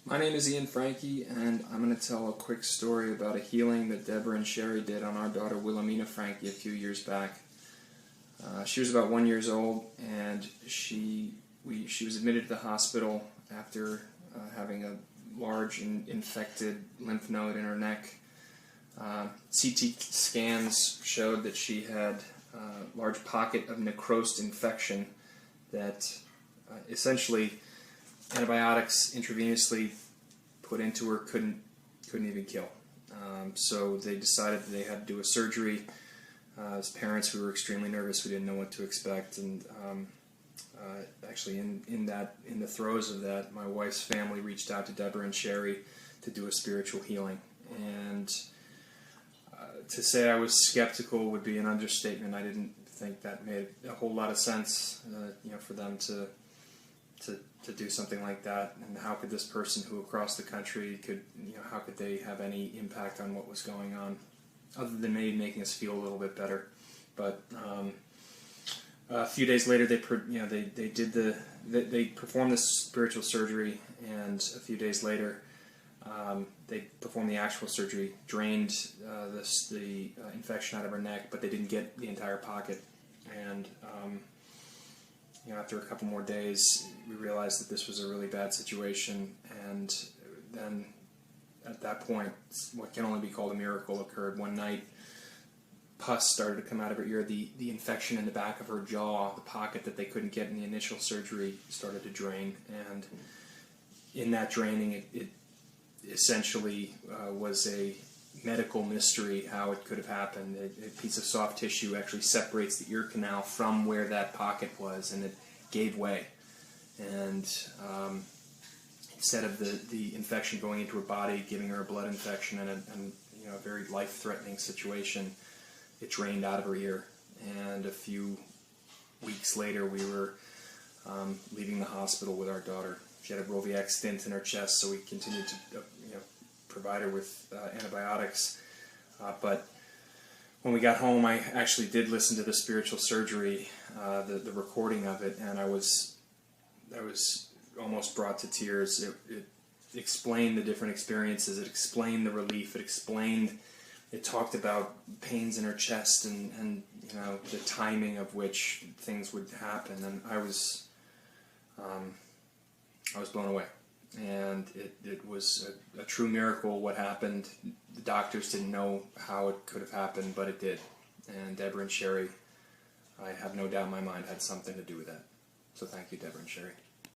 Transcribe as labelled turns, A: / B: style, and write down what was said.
A: My name is Ian Frankie, and I'm going to tell a quick story about a healing that Deborah and Sherry did on our daughter Willa Frankie a few years back. She was about 1 year old, and she was admitted to the hospital after having a large infected lymph node in her neck. CT scans showed that she had a large pocket of necrosed infection that essentially antibiotics intravenously put into her couldn't even kill. So they decided that they had to do a surgery. As parents, we were extremely nervous. We didn't know what to expect, and actually, in the throes of that, my wife's family reached out to Deborah and Sherry to do a spiritual healing. And to say I was skeptical would be an understatement. I didn't think that made a whole lot of sense, for them to do something like that. And how could this person who across the country how could they have any impact on what was going on, other than maybe making us feel a little bit better? But a few days later, they performed this spiritual surgery, and a few days later, they performed the actual surgery, drained the infection out of her neck, but they didn't get the entire pocket. And after a couple more days, we realized that this was a really bad situation, and then at that point, what can only be called a miracle occurred. One night, pus started to come out of her ear. The infection in the back of her jaw, the pocket that they couldn't get in the initial surgery, started to drain, and in that draining, it essentially was a medical mystery how it could have happened. A piece of soft tissue actually separates the ear canal from where that pocket was, and it gave way. And instead of the infection going into her body, giving her a blood infection and a very life-threatening situation, it drained out of her ear. And a few weeks later, we were leaving the hospital with our daughter. She had a Roviac stent in her chest, so we continued to provide her with antibiotics. But when we got home, I actually did listen to the spiritual surgery, the recording of it, and I was almost brought to tears. It explained the different experiences. It explained the relief. It talked about pains in her chest and the timing of which things would happen, and I was blown away. And it was a true miracle what happened. The doctors didn't know how it could have happened, but it did. And Deborah and Sherry, I have no doubt in my mind, had something to do with that. So thank you, Deborah and Sherry.